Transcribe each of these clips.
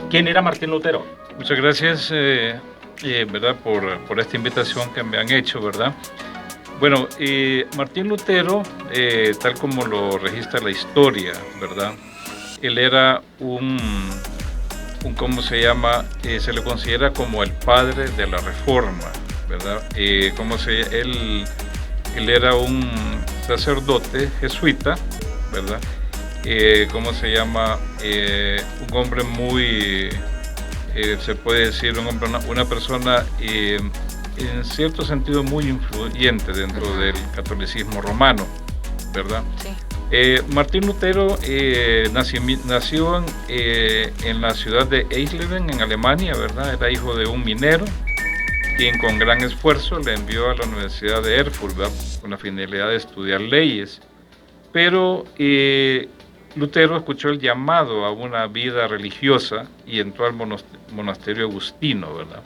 ¿Quién era Martín Lutero? Muchas gracias, ¿verdad? Por esta invitación que me han hecho, ¿verdad? Bueno, Martín Lutero, tal como lo registra la historia, ¿verdad? Él era ¿cómo se llama? Se le considera como el padre de la Reforma, ¿verdad? Él era un sacerdote jesuita, ¿verdad? ¿Cómo se llama? Un hombre muy, se puede decir, una persona en cierto sentido muy influyente dentro del catolicismo romano, ¿verdad? Sí. Martín Lutero nació en la ciudad de Eisleben, en Alemania, ¿verdad? Era hijo de un minero, quien con gran esfuerzo le envió a la Universidad de Erfurt, ¿verdad? Con la finalidad de estudiar leyes. Pero Lutero escuchó el llamado a una vida religiosa y entró al monasterio agustino, ¿verdad?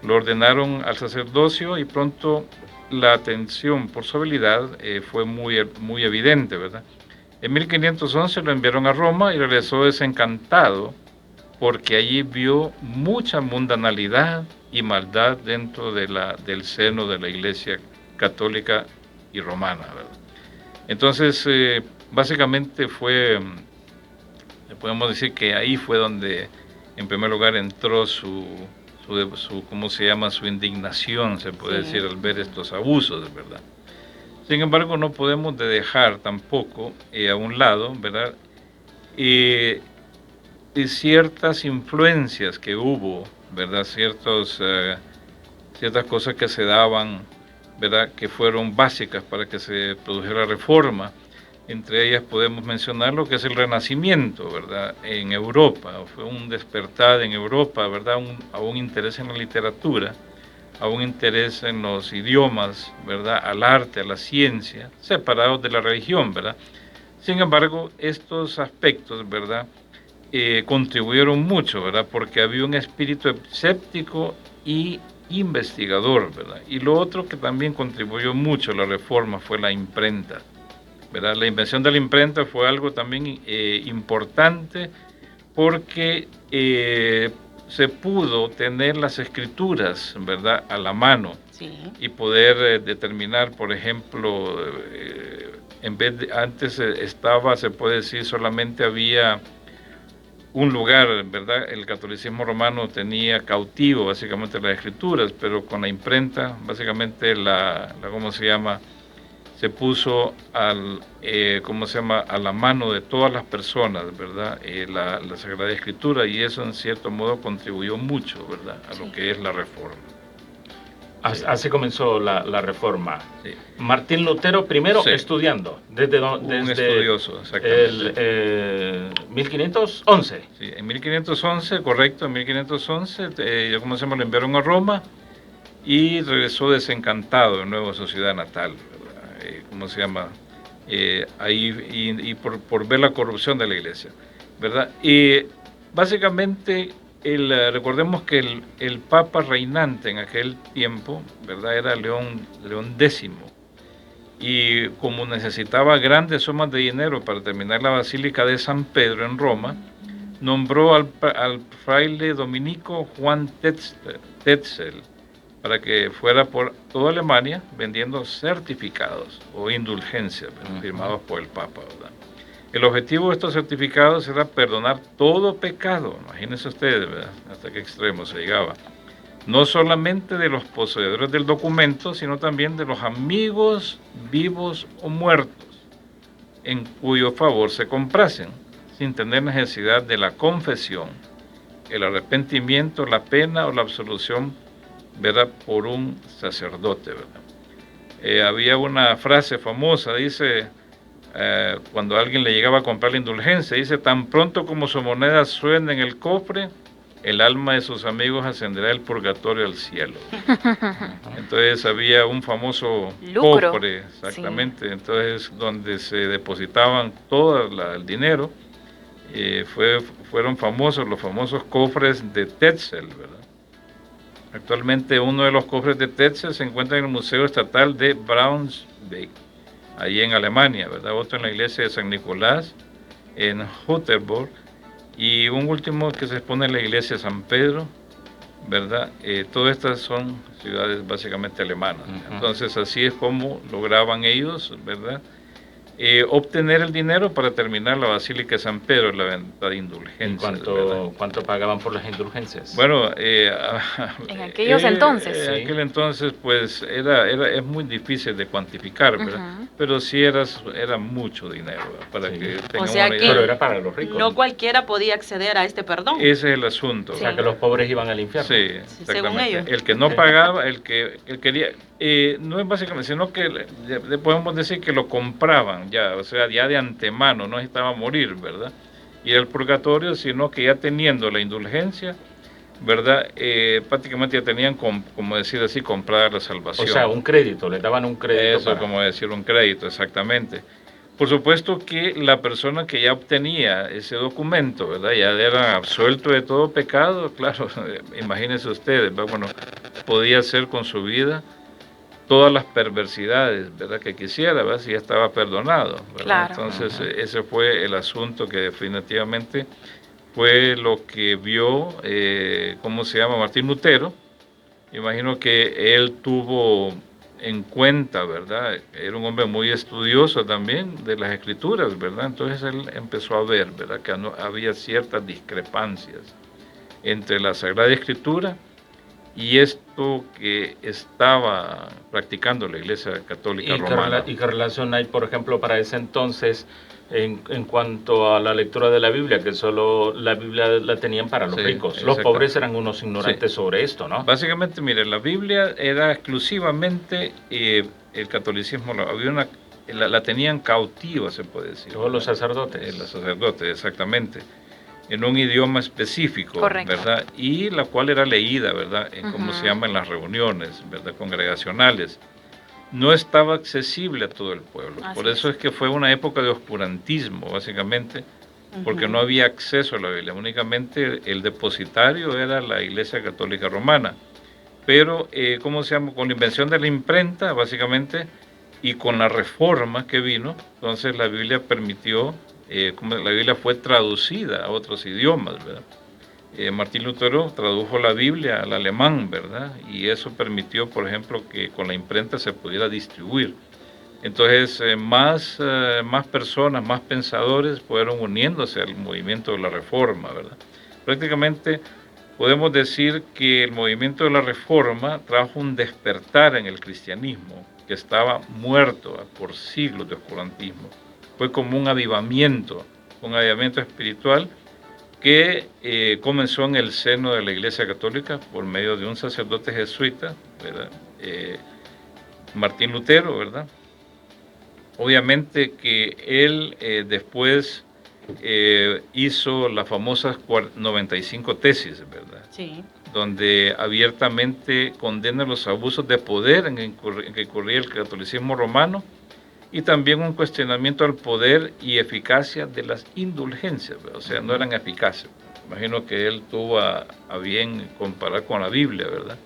Lo ordenaron al sacerdocio y pronto la atención por su habilidad fue muy evidente, ¿verdad? En 1511 lo enviaron a Roma y regresó desencantado porque allí vio mucha mundanalidad y maldad dentro del seno de la Iglesia católica y romana, ¿verdad? Entonces, básicamente podemos decir que ahí fue donde, en primer lugar, entró ¿cómo se llama? Su indignación, se puede decir, al ver estos abusos, ¿verdad? Sin embargo, no podemos dejar tampoco a un lado, ¿verdad? Y ciertas influencias que hubo, ¿verdad? Ciertas cosas que se daban, ¿verdad? Que fueron básicas para que se produjera la reforma. Entre ellas podemos mencionar lo que es el Renacimiento, ¿verdad? En Europa, fue un despertar en Europa, ¿verdad? A un interés en la literatura, a un interés en los idiomas, ¿verdad? Al arte, a la ciencia, separados de la religión, ¿verdad? Sin embargo, estos aspectos, ¿verdad? Contribuyeron mucho, ¿verdad? Porque había un espíritu escéptico y investigador, ¿verdad? Y lo otro que también contribuyó mucho a la reforma fue la imprenta, ¿verdad? La invención de la imprenta fue algo también importante porque se pudo tener las escrituras, ¿verdad?, a la mano, sí, y poder determinar, por ejemplo, en vez de antes se puede decir, solamente había un lugar, ¿verdad? El catolicismo romano tenía cautivo básicamente las escrituras, pero con la imprenta, básicamente ¿cómo se llama? Se puso ¿cómo se llama? A la mano de todas las personas, ¿verdad? La Sagrada Escritura, y eso en cierto modo contribuyó mucho, ¿verdad?, a lo que es la reforma. Así comenzó la reforma. Sí. Martín Lutero primero estudiando, desde un estudioso, exactamente. 1511. Sí, en 1511, correcto, en 1511, ¿cómo se llama? Lo enviaron a Roma y regresó desencantado de nuevo a su ciudad natal, ¿verdad? ¿Cómo se llama? Ahí y por ver la corrupción de la iglesia, ¿verdad? Y básicamente recordemos que el papa reinante en aquel tiempo, ¿verdad?, era León X, y como necesitaba grandes sumas de dinero para terminar la Basílica de San Pedro en Roma, nombró al fraile dominico Juan Tetzel para que fuera por toda Alemania vendiendo certificados o indulgencias, ¿verdad?, firmados por el Papa, ¿verdad? El objetivo de estos certificados era perdonar todo pecado, imagínense ustedes, ¿verdad?, hasta qué extremo se llegaba, no solamente de los poseedores del documento, sino también de los amigos vivos o muertos, en cuyo favor se comprasen, sin tener necesidad de la confesión, el arrepentimiento, la pena o la absolución, ¿verdad?, por un sacerdote, ¿verdad? Había una frase famosa, dice, cuando alguien le llegaba a comprar la indulgencia, dice: tan pronto como su moneda suena en el cofre, el alma de sus amigos ascenderá del purgatorio al cielo. Entonces había un famoso lucro, cofre, exactamente, sí, entonces donde se depositaban todo el dinero. Fueron famosos los famosos cofres de Tetzel, ¿verdad? Actualmente uno de los cofres de Tetzel se encuentra en el Museo Estatal de Braunschweig, allí en Alemania, ¿verdad? Otro en la iglesia de San Nicolás, en Hutterburg, Y un último que se expone en la iglesia de San Pedro, ¿verdad? Todas estas son ciudades básicamente alemanas. Entonces así es como lograban ellos, ¿verdad? Obtener el dinero para terminar la Basílica de San Pedro, la venta de indulgencias. ¿Y cuánto pagaban por las indulgencias? Bueno, en aquellos entonces. En aquel entonces, pues, es muy difícil de cuantificar, ¿verdad? Pero sí era mucho dinero, ¿verdad? Para que tengan una idea. Pero era para los ricos. No cualquiera podía acceder a este perdón. Ese es el asunto. O sea, que los pobres iban al infierno. Sí, según ellos. El que no pagaba, el que quería, no es básicamente, sino que le podemos decir que lo compraban ya, o sea, ya de antemano, no necesitaba morir, ¿verdad? Ir al purgatorio, sino que ya teniendo la indulgencia, ¿verdad? Prácticamente ya tenían, como decir así, comprada la salvación. O sea, un crédito, le daban un crédito. Eso, como decir un crédito, exactamente. Por supuesto que la persona que ya obtenía ese documento, ¿verdad? Ya era absuelto de todo pecado, claro, imagínense ustedes, ¿verdad? Bueno, podía hacer con su vida todas las perversidades, ¿verdad? Que quisiera, ¿verdad? Si ya estaba perdonado, ¿verdad? Claro. Entonces, ese fue el asunto que definitivamente fue lo que vio, ¿cómo se llama? Martín Lutero. Imagino que él tuvo en cuenta, ¿verdad? Era un hombre muy estudioso también de las escrituras, ¿verdad? Entonces él empezó a ver, ¿verdad? Que había ciertas discrepancias entre la Sagrada Escritura y esto que estaba practicando la Iglesia Católica Romana. ¿Y qué relación hay, por ejemplo, para ese entonces en cuanto a la lectura de la Biblia, que solo la Biblia la tenían para los ricos? Los pobres eran unos ignorantes sobre esto, ¿no? Básicamente, mire, la Biblia era exclusivamente el catolicismo, la tenían cautiva, se puede decir. Todos los sacerdotes. Los sacerdotes, exactamente. En un idioma específico, correcto, ¿verdad? Y la cual era leída, ¿verdad? En cómo se llama, en las reuniones, ¿verdad? Congregacionales. No estaba accesible a todo el pueblo. Por eso es que fue una época de oscurantismo, básicamente, porque no había acceso a la Biblia. Únicamente el depositario era la Iglesia Católica Romana. Pero, ¿cómo se llama? Con la invención de la imprenta, básicamente, y con la reforma que vino, entonces la Biblia permitió, la Biblia fue traducida a otros idiomas, ¿verdad? Martín Lutero tradujo la Biblia al alemán, ¿verdad? Y eso permitió, por ejemplo, que con la imprenta se pudiera distribuir. Entonces, más personas, más pensadores fueron uniéndose al movimiento de la Reforma, ¿verdad? Prácticamente podemos decir que el movimiento de la Reforma trajo un despertar en el cristianismo, que estaba muerto por siglos de oscurantismo. Fue como un avivamiento espiritual que comenzó en el seno de la Iglesia Católica por medio de un sacerdote jesuita, ¿verdad? Martín Lutero, ¿verdad? Obviamente que él después hizo las famosas 95 tesis, ¿verdad? Sí. Donde abiertamente condena los abusos de poder en que incurría el catolicismo romano, y también un cuestionamiento al poder y eficacia de las indulgencias, ¿verdad? O sea, no eran eficaces. Imagino que él tuvo a bien comparar con la Biblia, ¿verdad?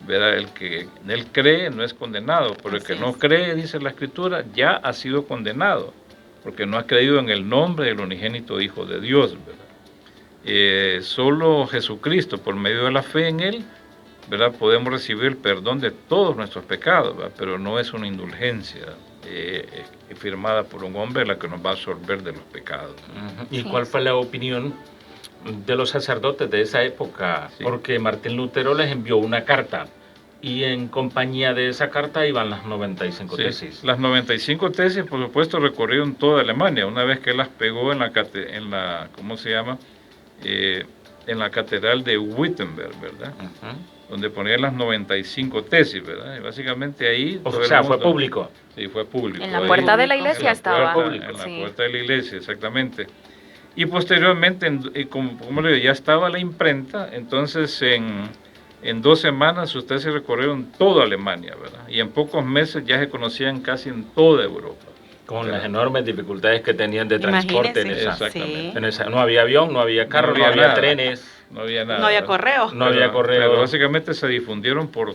Verá, el que en él cree no es condenado, pero el que no cree, dice la Escritura, ya ha sido condenado, porque no ha creído en el nombre del unigénito Hijo de Dios, ¿verdad? Solo Jesucristo, por medio de la fe en Él, ¿verdad? Podemos recibir el perdón de todos nuestros pecados, ¿verdad? Pero no es una indulgencia firmada por un hombre la que nos va a absorber de los pecados. ¿Y cuál fue la opinión de los sacerdotes de esa época? Porque Martín Lutero les envió una carta y en compañía de esa carta iban las 95 tesis. Las 95 tesis, por supuesto, recorrieron toda Alemania. Una vez que las pegó en la ¿cómo se llama? En la catedral de Wittenberg, ¿verdad? Donde ponían las 95 tesis, ¿verdad? Y básicamente ahí... O sea, fue público. Sí, fue público. En la puerta de la iglesia estaba. En la puerta de la iglesia, exactamente. Y posteriormente, como le digo, ya estaba la imprenta, entonces en 2 semanas ustedes se recorrieron toda Alemania, ¿verdad? Y en pocos meses ya se conocían casi en toda Europa. Con las enormes dificultades que tenían de transporte en esa. Exactamente. No había avión, no había carro, no había trenes. No había nada. No había ¿verdad? correo. No había correo. Pero básicamente se difundieron por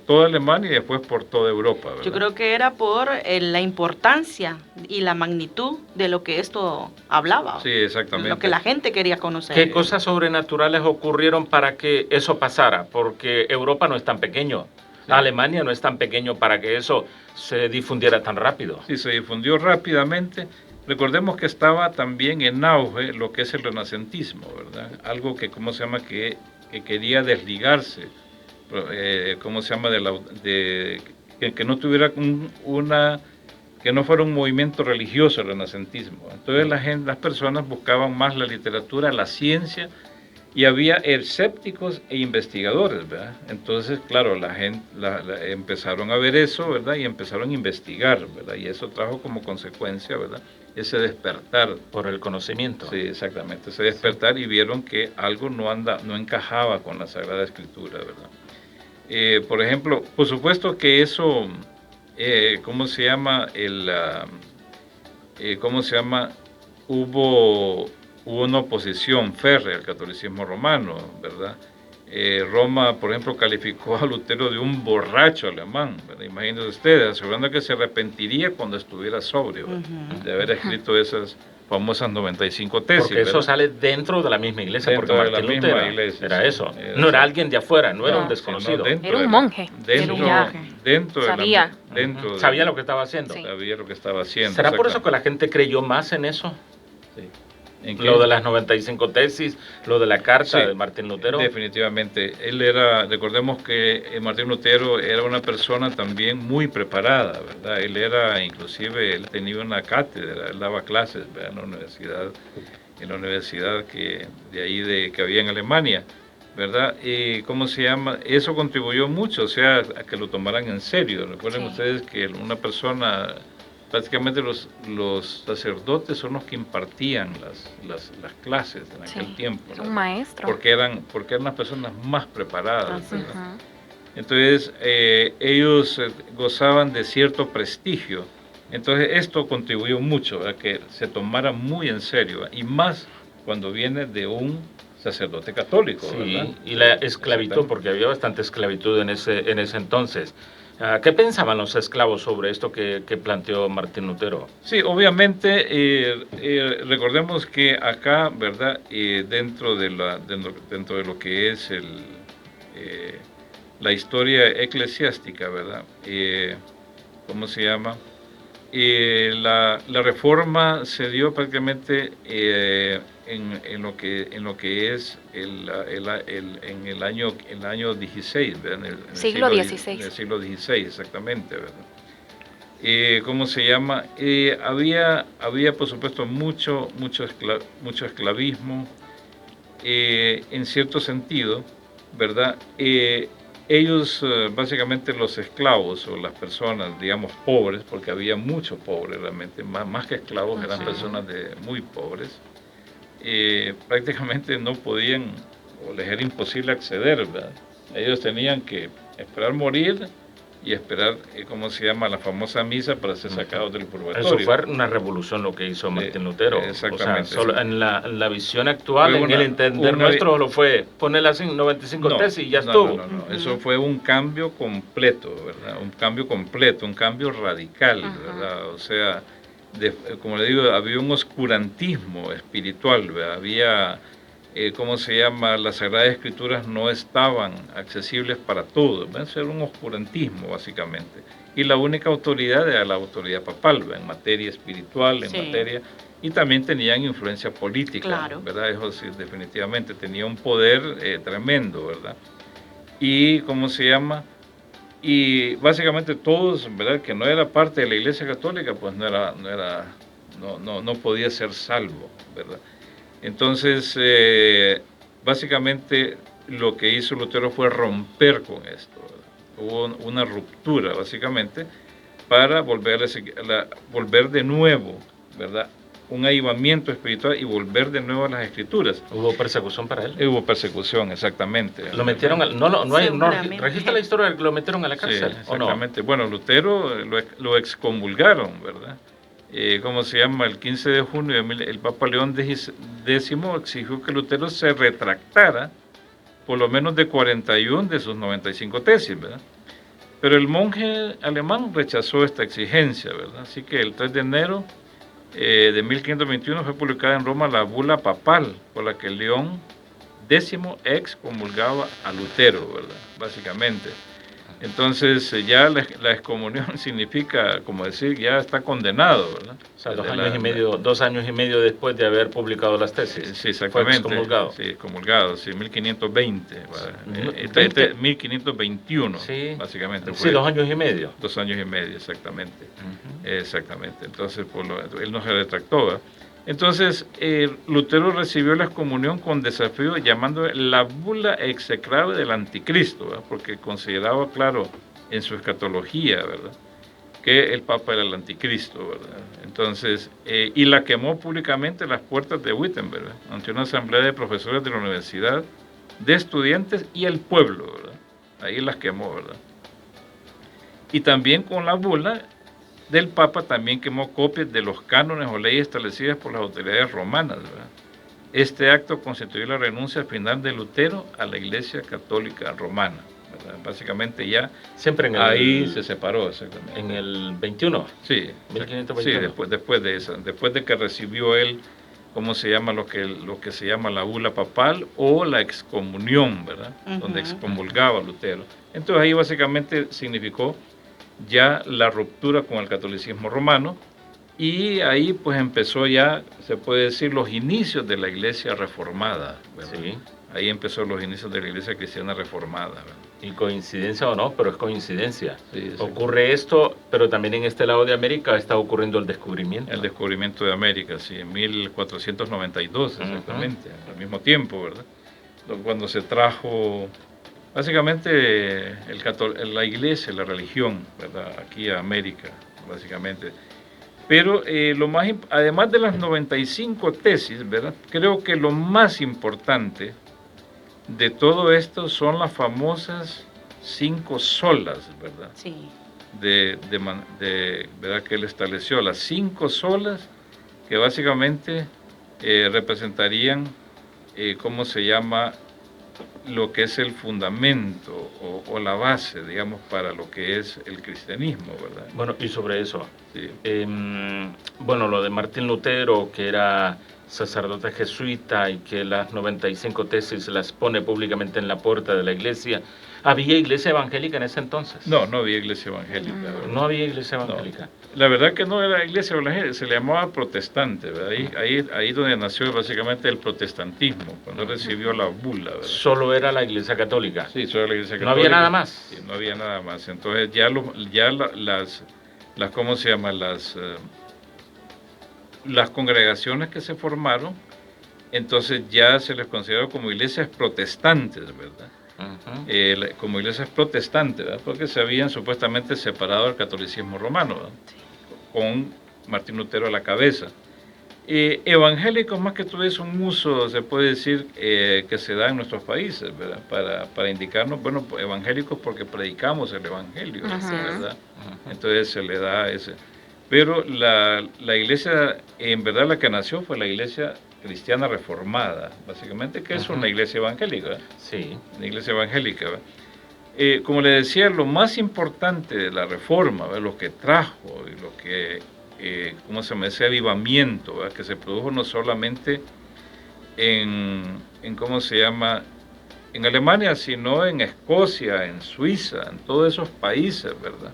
toda Alemania y después por toda Europa, ¿verdad? Yo creo que era por la importancia y la magnitud de lo que esto hablaba. Sí, exactamente. Lo que la gente quería conocer. ¿Qué cosas sobrenaturales ocurrieron para que eso pasara? Porque Europa no es tan pequeño. Sí. Alemania no es tan pequeño para que eso se difundiera tan rápido. Sí, se difundió rápidamente. Recordemos que estaba también en auge lo que es el renacentismo, ¿verdad? Algo que, ¿cómo se llama? Que quería desligarse, ¿cómo se llama? Que no tuviera que no fuera un movimiento religioso el renacentismo. Entonces las personas buscaban más la literatura, la ciencia, y había escépticos e investigadores, ¿verdad? Entonces, claro, la gente empezaron a ver eso, ¿verdad? Y empezaron a investigar, ¿verdad? Y eso trajo como consecuencia, ¿verdad? Ese despertar. Por el conocimiento. Sí, exactamente, ese despertar, y vieron que algo no encajaba con la Sagrada Escritura, ¿verdad? Por ejemplo, por supuesto que eso, ¿cómo se llama? ¿Cómo se llama? Hubo una oposición férrea al catolicismo romano, ¿verdad? Roma, por ejemplo, calificó a Lutero de un borracho alemán, ¿verdad? Imagínense ustedes, asegurando que se arrepentiría cuando estuviera sobrio, de haber escrito esas famosas 95 tesis. Porque eso ¿verdad? sale dentro de la misma iglesia, Dentro porque de la Martín misma Lutero iglesia, era sí. eso. Era No era eso. alguien de afuera, no era un No, desconocido. Era un monje. Sabía Sabía lo que estaba haciendo. Sí. Sabía lo que estaba haciendo. ¿Será por eso que exactamente. la gente creyó más en eso? Sí. ¿En qué? Lo de las 95 tesis, lo de la carta Sí, de Martín Lutero. Definitivamente. Recordemos que Martín Lutero era una persona también muy preparada, ¿verdad? Él tenía una cátedra, él daba clases, ¿verdad? En la universidad que había en Alemania, ¿verdad? Y ¿cómo se llama? Eso contribuyó mucho, o sea, a que lo tomaran en serio. Recuerden Sí. ustedes que una persona, prácticamente los sacerdotes son los que impartían las clases en aquel Sí, tiempo, era ¿no? un maestro. porque eran las personas más preparadas, Así es. ¿verdad? Ujú. Entonces ellos gozaban de cierto prestigio. Entonces esto contribuyó mucho a que se tomara muy en serio, ¿verdad? Y más cuando viene de un sacerdote católico, Sí, ¿verdad? y la esclavitud, Exactamente. porque había bastante esclavitud en ese entonces. ¿Qué pensaban los esclavos sobre esto que planteó Martín Lutero? Sí, obviamente, recordemos que acá, ¿verdad? Dentro de lo que es la historia eclesiástica, ¿verdad? ¿Cómo se llama? La reforma se dio prácticamente en lo que es en el año 16, ¿verdad? En el Siglo En XVI. el siglo XVI, exactamente, ¿verdad? ¿Cómo se llama? Había por supuesto mucho esclavismo, en cierto sentido, ¿verdad? Ellos, básicamente los esclavos o las personas, digamos, pobres, porque había muchos pobres realmente, más que esclavos, eran Ajá. personas muy pobres, prácticamente no podían, o les era imposible acceder, ¿verdad? Ellos tenían que esperar morir y esperar, ¿cómo se llama?, la famosa misa para ser sacados del purgatorio. Eso fue una revolución lo que hizo Martín Lutero. Exactamente, O sea, solo sí. en la visión actual, Fue en el entender nuestro, lo fue poner las 95 tesis y ya estuvo. No. Eso fue un cambio completo, ¿verdad? Un cambio completo, un cambio radical, ¿verdad? O sea, como le digo, había un oscurantismo espiritual, ¿verdad? Había, ¿cómo se llama? Las Sagradas Escrituras no estaban accesibles para todos, ¿verdad? Eso era un oscurantismo, básicamente. Y la única autoridad era la autoridad papal, ¿verdad? En materia espiritual, Sí. y también tenían influencia política, Claro. ¿verdad? Eso sí, definitivamente, tenía un poder tremendo, ¿verdad? Y, ¿cómo se llama? Y básicamente todos, ¿verdad? Que no era parte de la Iglesia Católica, pues no podía ser salvo, ¿verdad? Entonces, básicamente lo que hizo Lutero fue romper con esto, ¿verdad? Hubo una ruptura, básicamente, para volver de nuevo, ¿verdad? Un avivamiento espiritual y volver de nuevo a las Escrituras. ¿Hubo persecución para él? Hubo persecución, exactamente. Lo metieron, no Seguramente. registra la historia de que lo metieron a la Sí, cárcel, ¿o no? exactamente. Bueno, Lutero lo excomulgaron, ¿verdad? ¿cómo se llama? El 15 de junio, el Papa León X exigió que Lutero se retractara por lo menos de 41 de sus 95 tesis, ¿verdad? Pero el monje alemán rechazó esta exigencia, ¿verdad? Así que el 3 de enero de 1521 fue publicada en Roma la bula papal, por la que León X excomulgaba a Lutero, ¿verdad? Básicamente. Entonces ya la excomunión significa, como decir, ya está condenado, ¿verdad? O sea, 2 años y medio después de haber publicado las tesis. Sí, exactamente. Fue excomulgado. Sí, excomulgado, sí, 1520. Sí, 1521, sí, básicamente. Sí, 2 años y medio. 2 años y medio, exactamente. Exactamente. Entonces, él no se retractó, ¿verdad? Entonces, Lutero recibió la excomunión con desafío, llamando la bula execrable del anticristo, ¿verdad? Porque consideraba, claro, en su escatología, ¿verdad?, que el Papa era el anticristo, ¿verdad? Entonces, y la quemó públicamente en las puertas de Wittenberg, ¿verdad?, ante una asamblea de profesores de la universidad, de estudiantes y el pueblo, ¿verdad? Ahí las quemó, ¿verdad? Y también con la bula del Papa también quemó copias de los cánones o leyes establecidas por las autoridades romanas, ¿verdad? Este acto constituyó la renuncia final de Lutero a la Iglesia Católica Romana, ¿verdad? Básicamente ya siempre ahí se separó, exactamente. En el 21. Sí, 1521. Sí, después de eso, después de que recibió él, ¿cómo se llama lo que se llama la bula papal o la excomunión, ¿verdad? Donde excomulgaba a Lutero. Entonces ahí básicamente significó ya la ruptura con el catolicismo romano, y ahí pues empezó ya, se puede decir, los inicios de la iglesia reformada, ¿verdad? Sí. Ahí empezó los inicios de la iglesia cristiana reformada, ¿verdad? Y coincidencia o no, pero es coincidencia. Sí. Ocurre esto, pero también en este lado de América está ocurriendo el descubrimiento. El descubrimiento de América, sí, en 1492 exactamente, al mismo tiempo, ¿verdad? Cuando se trajo básicamente la iglesia, la religión, ¿verdad?, aquí a América, básicamente. Pero además de las 95 tesis, ¿verdad?, creo que lo más importante de todo esto son las famosas 5 solas, ¿verdad? Sí. ¿Verdad?, que él estableció, las 5 solas que básicamente representarían, ¿cómo se llama?, lo que es el fundamento o la base, digamos, para lo que es el cristianismo, ¿verdad? Bueno, y sobre eso, sí. Bueno, lo de Martín Lutero, que era sacerdote jesuita y que las 95 tesis las pone públicamente en la puerta de la iglesia. ¿Había iglesia evangélica en ese entonces? No, no había iglesia evangélica. No había iglesia evangélica. No. La verdad que no era iglesia evangélica, se le llamaba protestante, ¿verdad? Ahí donde nació básicamente el protestantismo, cuando recibió la bula, ¿verdad? Solo era la iglesia católica. Sí, solo la iglesia católica. ¿No había nada más? Sí, no había nada más. Entonces las ¿cómo se llama? Las congregaciones que se formaron, entonces ya se les consideró como iglesias protestantes, ¿verdad? Como iglesias protestantes, ¿verdad?, porque se habían supuestamente separado del catolicismo romano, ¿verdad?, con Martín Lutero a la cabeza. Evangélicos, más que todo, es un uso, se puede decir, que se da en nuestros países, ¿verdad?, para indicarnos, bueno, evangélicos porque predicamos el evangelio, ¿verdad? Entonces se le da ese. Pero la iglesia, en verdad, la que nació fue la iglesia cristiana reformada, básicamente, que es una iglesia evangélica, ¿verdad? Sí. Una iglesia evangélica, ¿verdad? Como le decía, lo más importante de la reforma, ¿verdad?, lo que trajo y lo que, ¿cómo se llama?, ese avivamiento, ¿verdad?, que se produjo no solamente en ¿cómo se llama?, en Alemania, sino en Escocia, en Suiza, en todos esos países, ¿verdad?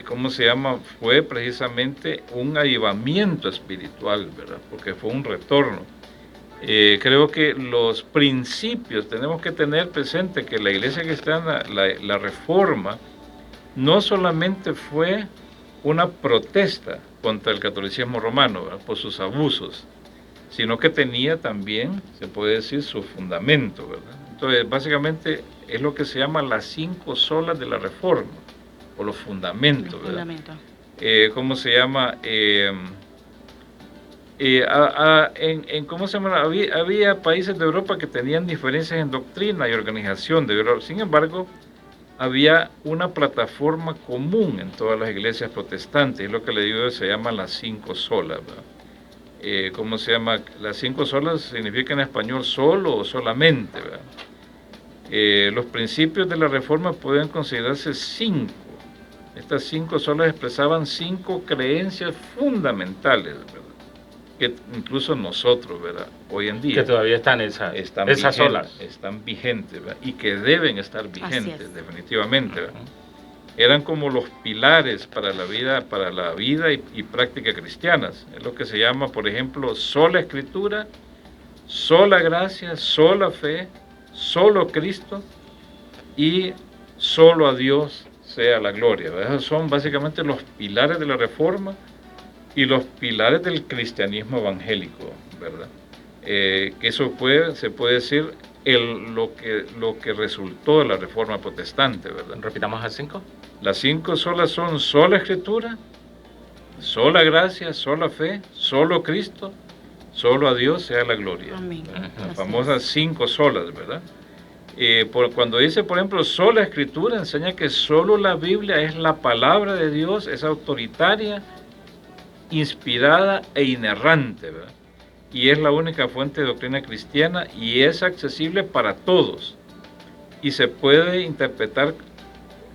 ¿Cómo se llama? Fue precisamente un avivamiento espiritual, ¿verdad?, porque fue un retorno. Creo que los principios, tenemos que tener presente que la iglesia cristiana, la reforma, no solamente fue una protesta contra el catolicismo romano, ¿verdad?, por sus abusos, sino que tenía también, se puede decir, su fundamento, ¿verdad? Entonces, básicamente es lo que se llama las 5 solas de la reforma, o los fundamentos, ¿verdad? ¿Cómo se llama? ¿Cómo se llama? Había países de Europa que tenían diferencias en doctrina y organización de Europa. Sin embargo, había una plataforma común en todas las iglesias protestantes, es lo que le digo, se llama las 5 solas, ¿verdad? ¿Cómo se llama? Las 5 solas significa en español solo o solamente, ¿verdad? Los principios de la Reforma pueden considerarse 5. Estas 5 solas expresaban 5 creencias fundamentales, ¿verdad? Que incluso nosotros, ¿verdad? Hoy en día que todavía están esas solas. Están vigentes, ¿verdad? Y que deben estar vigentes, definitivamente, ¿verdad? Eran como los pilares para la vida y práctica cristianas. Es lo que se llama, por ejemplo, sola escritura, sola gracia, sola fe, solo Cristo y solo a Dios sea la gloria, ¿verdad? Esos son básicamente los pilares de la Reforma y los pilares del cristianismo evangélico, ¿verdad? Que eso se puede decir lo que resultó de la Reforma protestante, ¿verdad? Repitamos las 5. Las 5 solas son sola escritura, sola gracia, sola fe, solo Cristo, solo a Dios sea la gloria. Amén. Las famosas 5 solas, ¿verdad? Cuando dice, por ejemplo, sola escritura, enseña que solo la Biblia es la palabra de Dios, es autoritaria, inspirada e inerrante, ¿verdad? Y es la única fuente de doctrina cristiana y es accesible para todos y se puede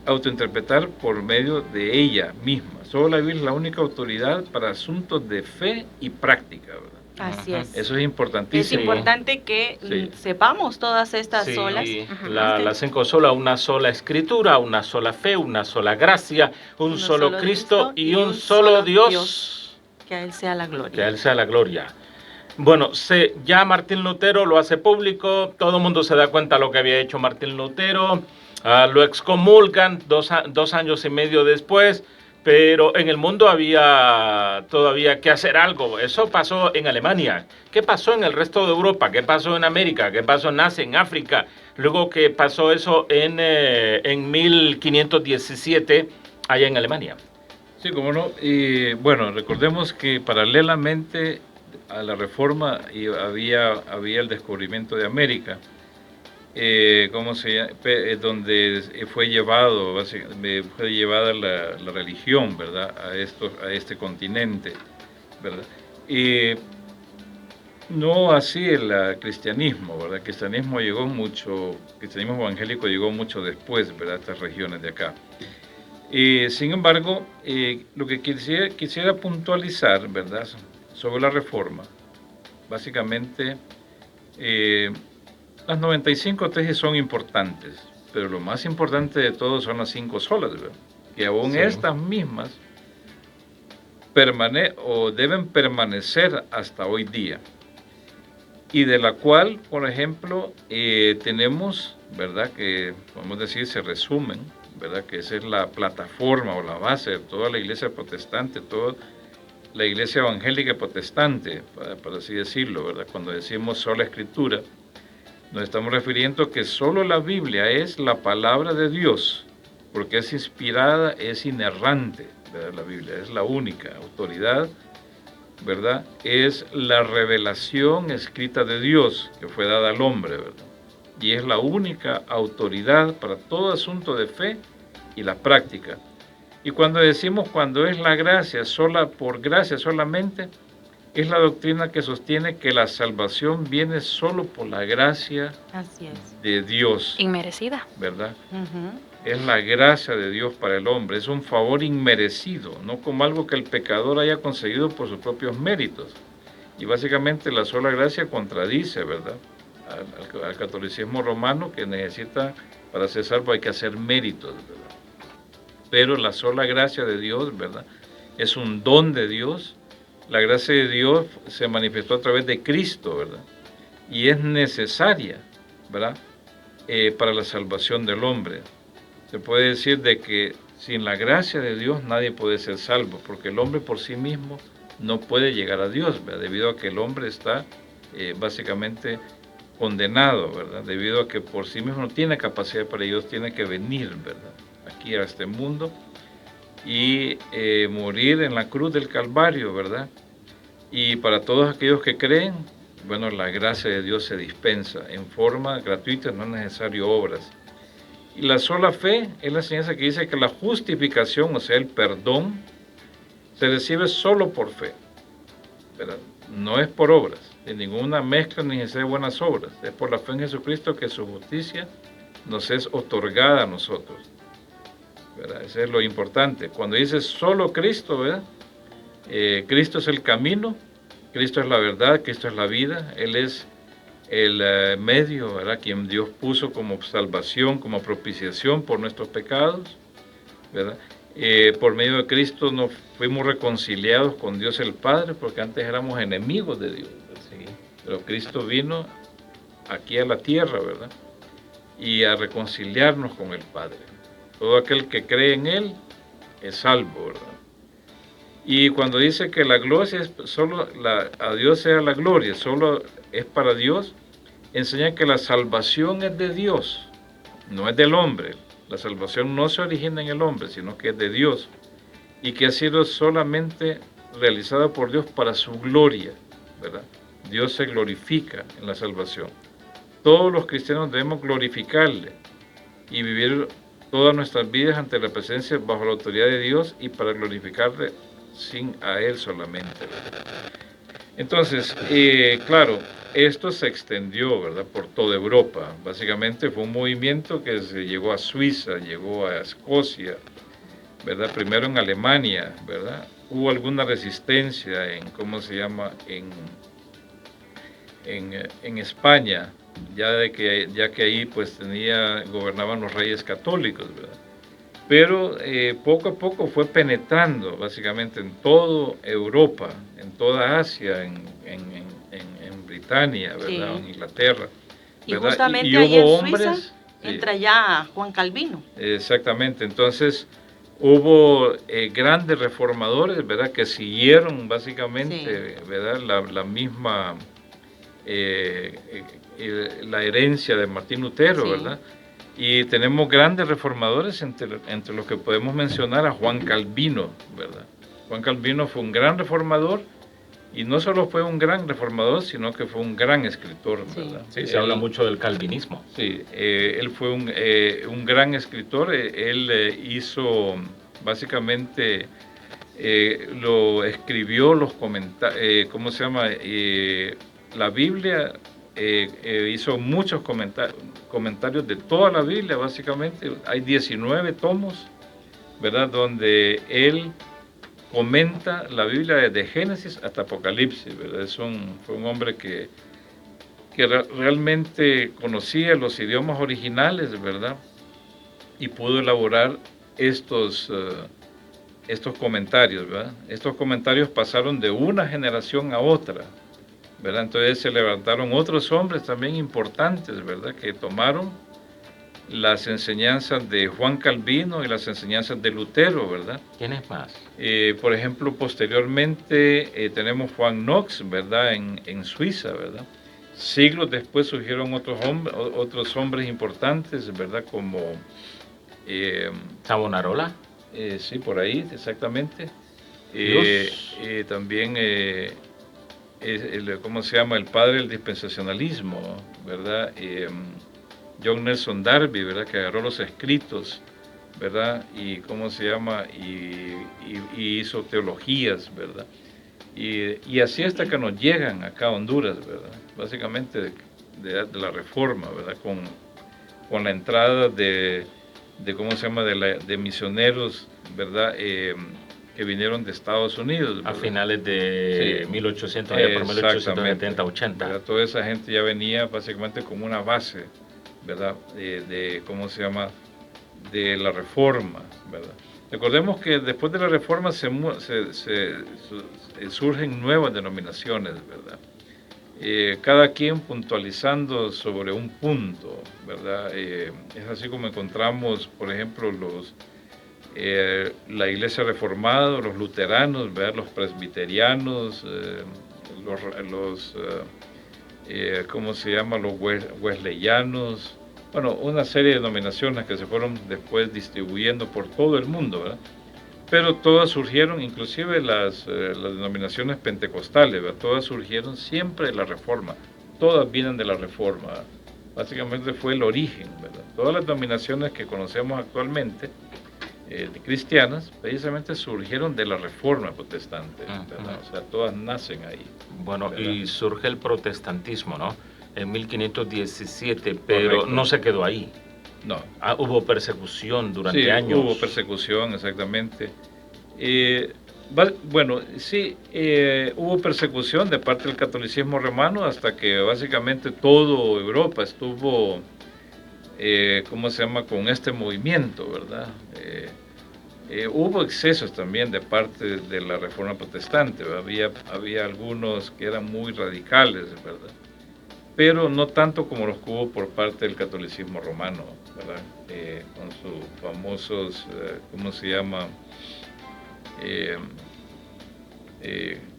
autointerpretar por medio de ella misma. Solo la Biblia es la única autoridad para asuntos de fe y práctica, ¿verdad? Así es. Eso es importantísimo. Es importante que sepamos todas estas solas. Las 5 solas, una sola escritura, una sola fe, una sola gracia, un solo Cristo y un solo Dios. Que a Él sea la gloria. Que a Él sea la gloria. Bueno, ya Martín Lutero lo hace público, todo el mundo se da cuenta de lo que había hecho Martín Lutero, lo excomulgan 2 años y medio después, pero en el mundo había todavía que hacer algo. Eso pasó en Alemania. ¿Qué pasó en el resto de Europa? ¿Qué pasó en América? ¿Qué pasó en Asia, en África? Luego que pasó eso en 1517 allá en Alemania. Sí, cómo no. Bueno, recordemos que paralelamente a la Reforma había el descubrimiento de América, donde fue llevada la religión, ¿verdad? A este continente, ¿verdad? No así el cristianismo, ¿verdad? El cristianismo evangélico llegó mucho después, ¿verdad? A estas regiones de acá. Sin embargo, lo que quisiera puntualizar, ¿verdad?, sobre la Reforma, básicamente, las 95 tesis son importantes, pero lo más importante de todo son las 5 solas, ¿verdad?, que aún estas mismas deben permanecer hasta hoy día, y de la cual, por ejemplo, tenemos, ¿verdad?, que podemos decir se resumen, ¿verdad?, que esa es la plataforma o la base de toda la iglesia protestante, toda la iglesia evangélica protestante, para así decirlo, ¿verdad? Cuando decimos sola escritura, nos estamos refiriendo a que solo la Biblia es la palabra de Dios, porque es inspirada, es inerrante, ¿verdad? La Biblia es la única autoridad, ¿verdad? Es la revelación escrita de Dios que fue dada al hombre, ¿verdad? Y es la única autoridad para todo asunto de fe y la práctica. Y cuando es la gracia, por gracia solamente, es la doctrina que sostiene que la salvación viene solo por la gracia de Dios. Inmerecida. ¿Verdad? Es la gracia de Dios para el hombre, es un favor inmerecido, no como algo que el pecador haya conseguido por sus propios méritos. Y básicamente la sola gracia contradice, ¿verdad?, al catolicismo romano, que necesita, para ser salvo hay que hacer méritos, ¿verdad? Pero la sola gracia de Dios, ¿verdad?, es un don de Dios. La gracia de Dios se manifestó a través de Cristo, ¿verdad?, y es necesaria, ¿verdad?, para la salvación del hombre. Se puede decir de que sin la gracia de Dios nadie puede ser salvo, porque el hombre por sí mismo no puede llegar a Dios, ¿verdad?, debido a que el hombre está básicamente condenado, ¿verdad?, debido a que por sí mismo no tiene capacidad para Dios, tiene que venir, ¿verdad?, aquí a este mundo y morir en la cruz del Calvario, ¿verdad? Y para todos aquellos que creen, bueno, la gracia de Dios se dispensa en forma gratuita, no es necesario obras. Y la sola fe es la enseñanza que dice que la justificación, o sea, el perdón, se recibe solo por fe, ¿verdad? No es por obras, de ninguna mezcla ni de buenas obras. Es por la fe en Jesucristo que su justicia nos es otorgada a nosotros, ¿verdad? Eso es lo importante. Cuando dice solo Cristo, ¿verdad? Cristo es el camino, Cristo es la verdad, Cristo es la vida, Él es el medio, ¿verdad? Quien Dios puso como salvación, como propiciación por nuestros pecados, ¿verdad? Por medio de Cristo nos fuimos reconciliados con Dios el Padre, porque antes éramos enemigos de Dios, ¿sí? Pero Cristo vino aquí a la tierra, ¿verdad? Y a reconciliarnos con el Padre. Todo aquel que cree en Él es salvo, ¿verdad? Y cuando dice que la gloria es solo, a Dios sea la gloria, solo es para Dios, enseña que la salvación es de Dios, no es del hombre. La salvación no se origina en el hombre, sino que es de Dios, y que ha sido solamente realizada por Dios para su gloria, ¿verdad? Dios se glorifica en la salvación. Todos los cristianos debemos glorificarle y vivir todas nuestras vidas ante la presencia bajo la autoridad de Dios y para glorificarle sin a Él solamente, ¿verdad? Entonces, claro, esto se extendió, ¿verdad?, por toda Europa. Básicamente fue un movimiento que se llegó a Suiza, llegó a Escocia, ¿verdad? Primero en Alemania, ¿verdad? Hubo alguna resistencia en, ¿cómo se llama?, en España, ya que ahí pues gobernaban los reyes católicos, ¿verdad? Pero poco a poco fue penetrando básicamente en toda Europa, en toda Asia, en Britania, ¿verdad? Sí. En Inglaterra, ¿verdad? Y justamente y ahí en Suiza entra ya Juan Calvino. Exactamente, entonces hubo grandes reformadores, ¿verdad? Que siguieron básicamente, sí, ¿verdad? La misma, la herencia de Martín Lutero, sí, ¿verdad? Y tenemos grandes reformadores, entre los que podemos mencionar a Juan Calvino, ¿verdad? Juan Calvino fue un gran reformador, y no solo fue un gran reformador, sino que fue un gran escritor, ¿verdad? Sí, se habla mucho del calvinismo. Sí, él fue un gran escritor. Él hizo, básicamente, lo escribió los comentarios, ¿cómo se llama? La Biblia, hizo muchos comentarios de toda la Biblia, básicamente. Hay 19 tomos, ¿verdad?, donde él comenta la Biblia desde Génesis hasta Apocalipsis, ¿verdad? Fue un hombre que realmente conocía los idiomas originales, ¿verdad? Y pudo elaborar estos comentarios, ¿verdad? Estos comentarios pasaron de una generación a otra, ¿verdad? Entonces se levantaron otros hombres también importantes, ¿verdad?, que tomaron las enseñanzas de Juan Calvino y las enseñanzas de Lutero, ¿verdad? ¿Quiénes más? Por ejemplo, posteriormente tenemos Juan Knox, ¿verdad?, en Suiza, ¿verdad? Siglos después surgieron otros hombres importantes, ¿verdad?, como Savonarola. Sí, por ahí, exactamente. También, ¿cómo se llama?, el padre del dispensacionalismo, ¿verdad? John Nelson Darby, ¿verdad?, que agarró los escritos, ¿verdad?, y ¿cómo se llama?, y hizo teologías, ¿verdad?, y así hasta que nos llegan acá a Honduras, ¿verdad?, básicamente de la Reforma, ¿verdad?, con la entrada de ¿cómo se llama?, de misioneros, ¿verdad?, que vinieron de Estados Unidos, ¿verdad?, a finales de, sí, 1800, por 1870, 80. ¿verdad? Toda esa gente ya venía básicamente como una base, ¿verdad?, ¿cómo se llama?, de la Reforma, ¿verdad? Recordemos que después de la Reforma surgen nuevas denominaciones, ¿verdad? Cada quien puntualizando sobre un punto, ¿verdad? Es así como encontramos, por ejemplo, la Iglesia Reformada, los luteranos, ¿verdad?, los presbiterianos, ¿cómo se llama?, los wesleyanos, bueno, una serie de denominaciones que se fueron después distribuyendo por todo el mundo, ¿verdad? Pero todas surgieron, inclusive las denominaciones pentecostales, ¿verdad?, todas surgieron siempre de la Reforma, todas vienen de la Reforma, básicamente fue el origen, ¿verdad? Todas las denominaciones que conocemos actualmente, cristianas, precisamente surgieron de la Reforma Protestante, ¿verdad? O sea, todas nacen ahí. Bueno, ¿verdad? y surge el protestantismo, ¿no? En 1517, pero Correcto. no se quedó ahí. No. Hubo persecución durante Sí, años. hubo persecución, exactamente. Bueno, sí, hubo persecución de parte del catolicismo romano hasta que básicamente toda Europa estuvo, ¿cómo se llama?, con este movimiento, ¿verdad? Hubo excesos también de parte de la Reforma Protestante, había algunos que eran muy radicales, ¿verdad? Pero no tanto como los que hubo por parte del catolicismo romano, ¿verdad? Con sus famosos, ¿cómo se llama?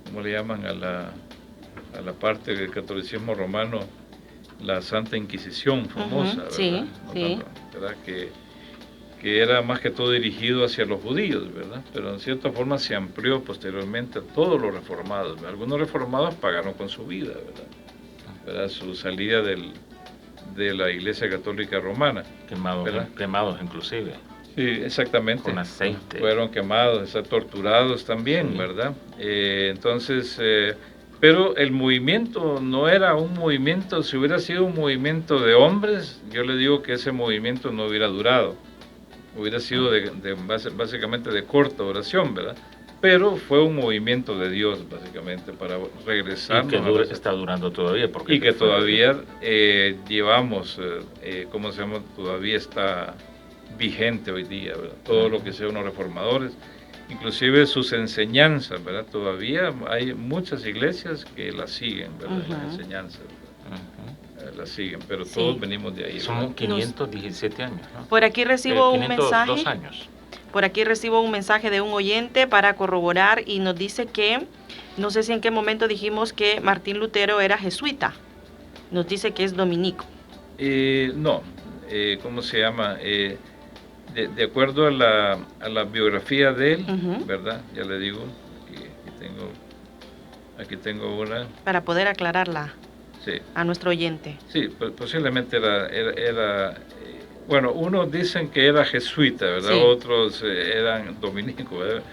¿Cómo le llaman a la parte del catolicismo romano? La Santa Inquisición famosa, ¿verdad? Sí, No sí. tanto, ¿verdad? Que era más que todo dirigido hacia los judíos, ¿verdad? Pero en cierta forma se amplió posteriormente a todos los reformados, ¿verdad? Algunos reformados pagaron con su vida, ¿verdad? Su salida de la Iglesia Católica Romana. Quemados inclusive. Sí, exactamente. Con aceite. Fueron quemados, torturados también, sí. ¿Verdad? Pero el movimiento no era un movimiento, si hubiera sido un movimiento de hombres, yo le digo que ese movimiento no hubiera durado. Hubiera sido básicamente de corta duración, ¿verdad? Pero fue un movimiento de Dios, básicamente, para regresar. Y que está durando todavía. Y que todavía llevamos, ¿cómo se llama? Todavía está vigente hoy día, ¿verdad? Todo lo que sean los reformadores, inclusive sus enseñanzas, ¿verdad? Todavía hay muchas iglesias que las siguen, ¿verdad? Las enseñanzas, las siguen, pero todos venimos de ahí. Son 517 años, ¿no? Por aquí recibo 502 un mensaje. años. Por aquí recibo un mensaje de un oyente para corroborar y nos dice que, no sé si en qué momento dijimos que Martín Lutero era jesuita. Nos dice que es dominico. No, ¿cómo se llama? De acuerdo a la biografía de él, ¿verdad? Ya le digo, aquí tengo una. Para poder aclararla a nuestro oyente. Sí, posiblemente era bueno, unos dicen que era jesuita, ¿verdad? Sí. Otros eran dominicos, ¿verdad?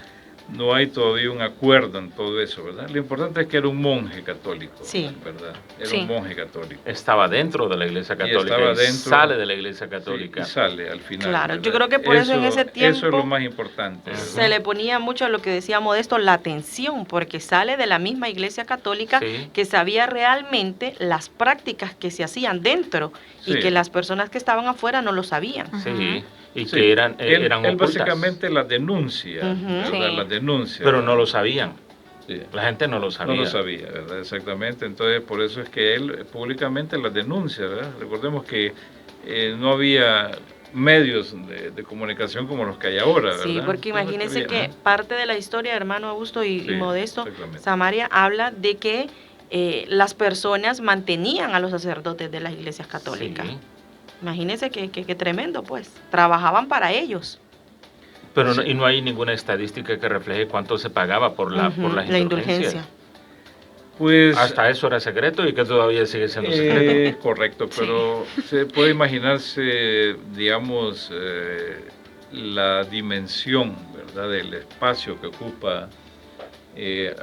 No hay todavía un acuerdo en todo eso, ¿verdad? Lo importante es que era un monje católico, ¿verdad? Era un monje católico. Estaba dentro de la Iglesia Católica y sale de la Iglesia Católica. Sí, y sale al final. Claro, ¿verdad? Yo creo que por eso en ese tiempo... Eso es lo más importante. Se le ponía mucho a lo que decía Modesto, la atención, porque sale de la misma Iglesia Católica que sabía realmente las prácticas que se hacían dentro y que las personas que estaban afuera no lo sabían. Sí. Y que eran él básicamente las denuncia, ¿verdad? Las denuncia. Pero no lo sabían. Sí. La gente no lo sabía. No lo sabía, ¿verdad? Exactamente. Entonces, por eso es que él públicamente las denuncia, ¿verdad? Recordemos que no había medios de comunicación como los que hay ahora, ¿verdad? Sí, porque imagínense que parte de la historia, hermano Augusto y Modesto, Samaria habla de que las personas mantenían a los sacerdotes de las iglesias católicas. Sí. Imagínense que tremendo, pues. Trabajaban para ellos. Pero no, y no hay ninguna estadística que refleje cuánto se pagaba por las indulgencia. Pues hasta eso era secreto y que todavía sigue siendo secreto. Correcto, pero se puede imaginarse, digamos, la dimensión, ¿verdad?, del espacio que ocupa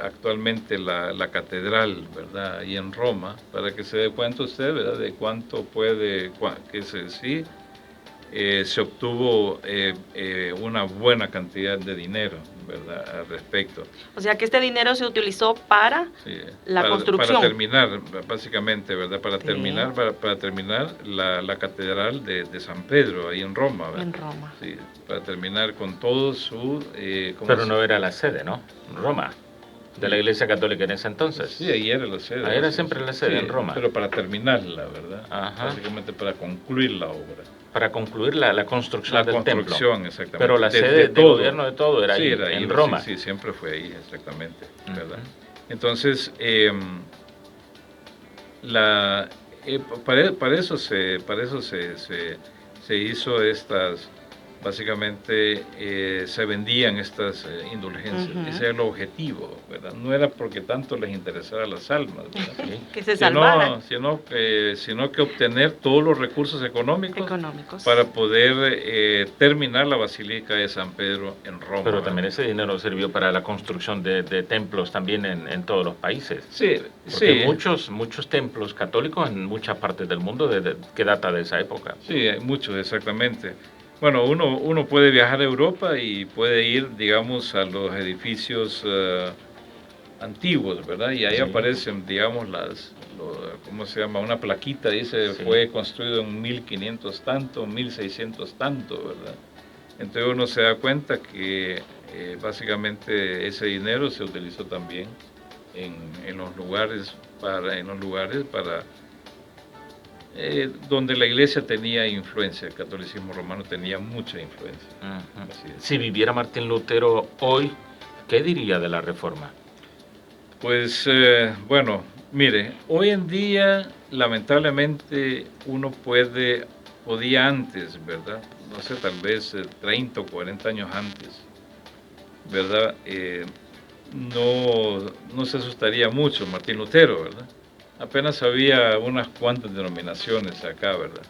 actualmente la catedral, ¿verdad?, ahí en Roma, para que se dé cuenta usted, ¿verdad?, de cuánto puede, que se obtuvo una buena cantidad de dinero, ¿verdad?, al respecto. O sea que este dinero se utilizó para la construcción. Para terminar, básicamente, ¿verdad?, para terminar la catedral de San Pedro, ahí en Roma, ¿verdad? En Roma. Sí, para terminar con todo su... Pero no era la sede, ¿no? Roma. De la Iglesia Católica en ese entonces. Sí, ahí era la sede. Ahí era siempre la sede, en Roma. Pero para terminarla, ¿verdad? Básicamente para concluir la obra. Para concluir la construcción del templo. La construcción, exactamente. Pero la sede de gobierno de todo era ahí, era ahí, en Roma. Sí, siempre fue ahí, exactamente, ¿verdad? Entonces, para eso se hizo básicamente se vendían estas indulgencias. Ese era el objetivo, ¿verdad? No era porque tanto les interesara las almas, ¿verdad? Que se salvaran. Sino que obtener todos los recursos económicos. Para poder terminar la Basílica de San Pedro en Roma. Pero también ese dinero sirvió para la construcción de templos también en todos los países. Sí, porque muchos templos católicos en muchas partes del mundo que data de esa época. Sí, hay muchos, exactamente. Bueno, uno puede viajar a Europa y puede ir, digamos, a los edificios antiguos, ¿verdad? Y ahí aparecen, digamos, ¿cómo se llama? Una plaquita, dice, fue construido en 1500 tanto, 1600 tanto, ¿verdad? Entonces uno se da cuenta que básicamente ese dinero se utilizó también en los lugares para donde la iglesia tenía influencia, el catolicismo romano tenía mucha influencia. Si viviera Martín Lutero hoy, ¿qué diría de la Reforma? Pues bueno, mire, hoy en día lamentablemente uno podía antes, ¿verdad? No sé, tal vez 30 o 40 años antes, ¿verdad? No se asustaría mucho Martín Lutero, ¿verdad? Apenas había unas cuantas denominaciones acá, ¿verdad?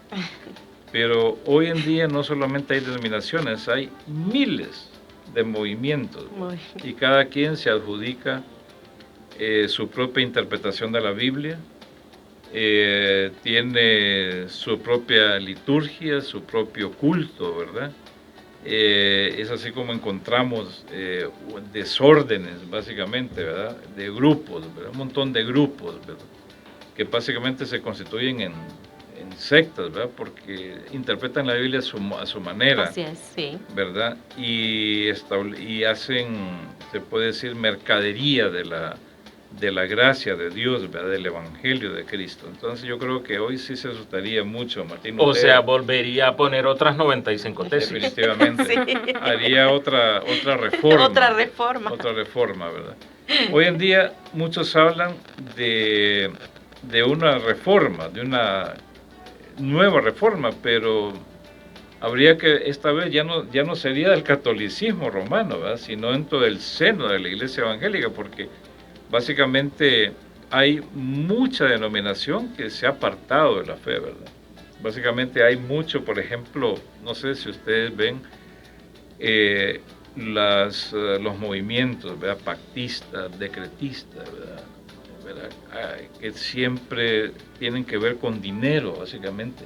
Pero hoy en día no solamente hay denominaciones, hay miles de movimientos, y cada quien se adjudica su propia interpretación de la Biblia, tiene su propia liturgia, su propio culto, ¿verdad? Es así como encontramos desórdenes, básicamente, ¿verdad? De grupos, ¿verdad? Un montón de grupos, ¿verdad? Que básicamente se constituyen en sectas, ¿verdad? Porque interpretan la Biblia a su manera. Así es, sí. ¿Verdad? Y hacen, se puede decir, mercadería de la gracia de Dios, ¿verdad? Del Evangelio de Cristo. Entonces yo creo que hoy sí se asustaría mucho Martín Lutero. O sea, volvería a poner otras 95 tesis. Definitivamente. Sí. Haría otra reforma. Otra reforma. Otra reforma, ¿verdad? Hoy en día muchos hablan de una reforma, de una nueva reforma, pero habría que, esta vez ya no sería del catolicismo romano, ¿verdad? Sino dentro del seno de la iglesia evangélica, porque básicamente hay mucha denominación que se ha apartado de la fe, ¿verdad? Básicamente hay mucho, por ejemplo, no sé si ustedes ven los movimientos, ¿verdad? Pactistas, decretistas, ¿verdad? Que siempre tienen que ver con dinero, básicamente.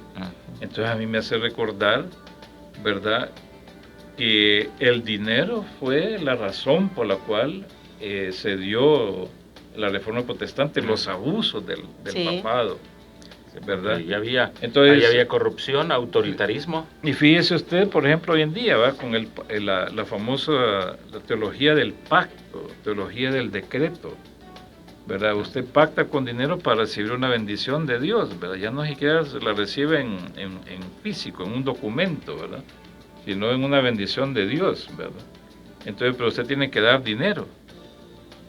Entonces a mí me hace recordar, ¿verdad?, que el dinero fue la razón por la cual se dio la Reforma Protestante, los abusos del papado, ¿verdad? Ahí había corrupción, autoritarismo. Y fíjese usted, por ejemplo, hoy en día, ¿verdad?, con la famosa teología del pacto, teología del decreto, ¿verdad? Usted pacta con dinero para recibir una bendición de Dios, ¿verdad? Ya no siquiera se la recibe en físico, en un documento, ¿verdad? Sino en una bendición de Dios, ¿verdad? Entonces, pero usted tiene que dar dinero,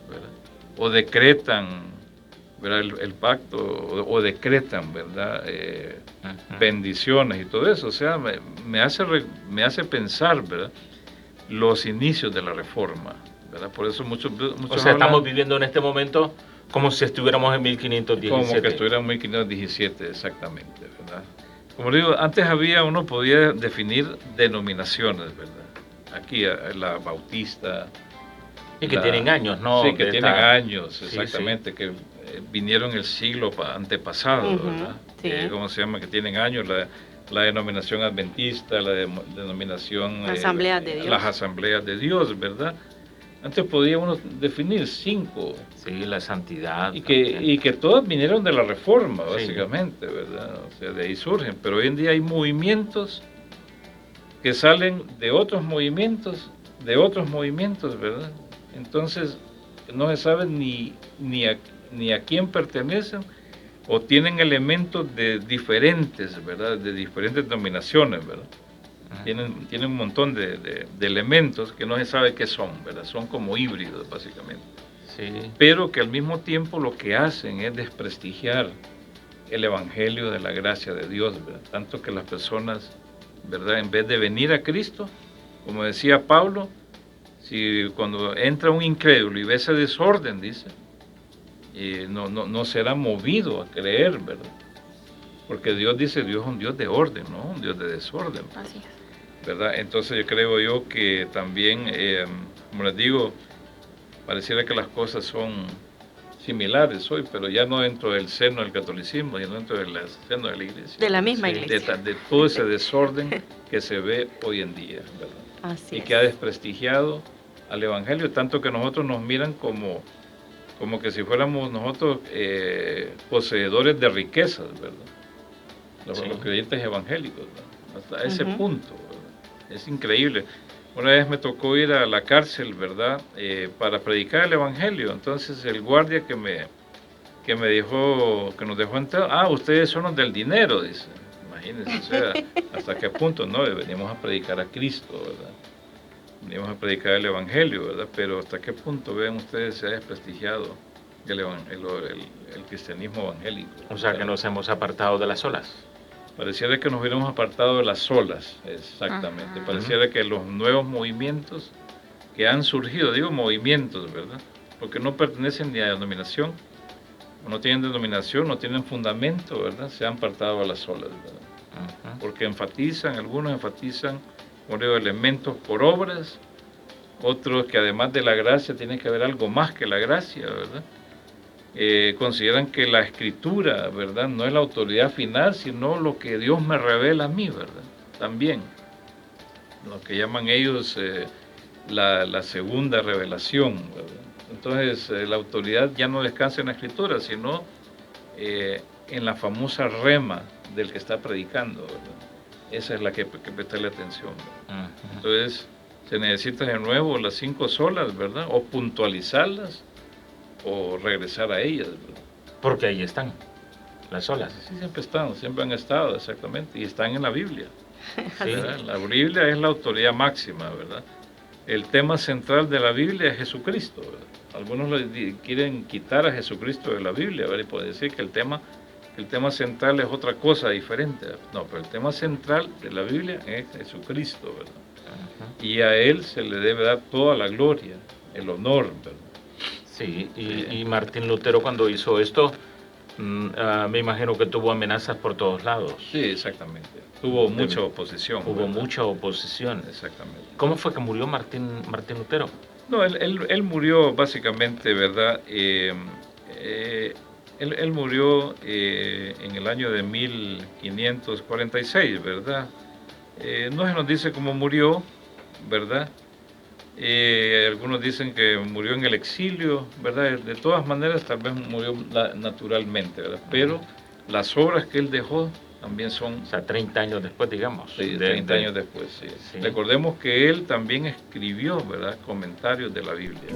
¿verdad? O decretan, ¿verdad? El pacto, o decretan, ¿verdad? Bendiciones y todo eso. O sea, me hace pensar, ¿verdad?, los inicios de la Reforma, ¿verdad? Por eso muchos o sea, estamos viviendo en este momento como si estuviéramos en 1517. Como que estuviéramos en 1517, exactamente, ¿verdad? Como digo, antes uno podía definir denominaciones, ¿verdad? Aquí la bautista. Y que tienen años, ¿no? Sí, que tienen años, exactamente, sí. Que vinieron el siglo antepasado, ¿verdad? Sí. ¿Cómo se llama? Que tienen años, la denominación adventista, la denominación... Asambleas de Dios. Las asambleas de Dios, ¿verdad? Antes podía uno definir 5. Sí, la santidad. Y que todas vinieron de la Reforma, básicamente, sí, ¿verdad? O sea, de ahí surgen. Pero hoy en día hay movimientos que salen de otros movimientos, ¿verdad? Entonces, no se sabe ni a quién pertenecen, o tienen elementos de diferentes, ¿verdad? De diferentes denominaciones, ¿verdad? Tienen un montón de elementos que no se sabe qué son, ¿verdad? Son como híbridos, básicamente. Sí. Pero que al mismo tiempo lo que hacen es desprestigiar el Evangelio de la gracia de Dios, ¿verdad? Tanto que las personas ¿verdad? En vez de venir a Cristo, como decía Pablo, si cuando entra un incrédulo y ve ese desorden, dice, no será movido a creer, ¿verdad? Porque Dios dice, Dios es un Dios de orden, no un Dios de desorden. Así es. ¿Verdad? Entonces yo creo que también, como les digo, pareciera que las cosas son similares hoy, pero ya no dentro del seno del catolicismo, sino dentro del seno de la iglesia. De la misma iglesia. De todo ese desorden que se ve hoy en día, ¿verdad? Así que ha desprestigiado al Evangelio, tanto que nosotros nos miran como que si fuéramos nosotros poseedores de riquezas, ¿verdad? Los creyentes evangélicos, ¿verdad? Hasta ese punto, ¿verdad? Es increíble. Una vez me tocó ir a la cárcel, ¿verdad? Para predicar el Evangelio. Entonces el guardia que nos dejó entrar, ustedes son los del dinero, dice. Imagínense, o sea, hasta qué punto, ¿no? Venimos a predicar a Cristo, ¿verdad? Venimos a predicar el Evangelio, ¿verdad? Pero hasta qué punto, ven ustedes, se ha desprestigiado el cristianismo evangélico. O sea, que nos hemos apartado de las olas. Pareciera que nos hubiéramos apartado de las olas, exactamente. Pareciera que los nuevos movimientos que han surgido, digo movimientos, ¿verdad? Porque no pertenecen ni a denominación, no tienen denominación, no tienen fundamento, ¿verdad? Se han apartado a las olas, ¿verdad? Porque algunos enfatizan, como digo, elementos por obras, otros que además de la gracia tiene que haber algo más que la gracia, ¿verdad? Consideran que la escritura, ¿verdad?, no es la autoridad final, sino lo que Dios me revela a mí, ¿verdad? También, lo que llaman ellos la segunda revelación, ¿verdad? Entonces, la autoridad ya no descansa en la escritura, sino en la famosa rema del que está predicando, ¿verdad? Esa es la que prestarle atención, ¿verdad? Entonces, se necesita de nuevo las 5 solas, ¿verdad? O puntualizarlas, o regresar a ellas, ¿verdad? Porque ahí están las olas. Sí, siempre han estado, exactamente, y están en la Biblia. ¿Sí? La Biblia es la autoridad máxima, ¿verdad? El tema central de la Biblia es Jesucristo, ¿verdad? Algunos quieren quitar a Jesucristo de la Biblia, ¿verdad? Y pueden decir que el tema central es otra cosa diferente. No, pero el tema central de la Biblia es Jesucristo, ¿verdad? Y a Él se le debe dar toda la gloria, el honor, ¿verdad? Sí, y Martín Lutero cuando hizo esto, me imagino que tuvo amenazas por todos lados. Sí, exactamente. Tuvo mucha oposición. Hubo mucha oposición. Exactamente. ¿Cómo fue que murió Martín Lutero? No, él murió básicamente, ¿verdad? Él murió en el año de 1546, ¿verdad? No se nos dice cómo murió, ¿verdad? Algunos dicen que murió en el exilio, ¿verdad? De todas maneras, tal vez murió naturalmente, ¿verdad? Pero las obras que él dejó también son... O sea, 30 años después, digamos. Sí, 30 años después, sí. Recordemos que él también escribió, ¿verdad?, comentarios de la Biblia.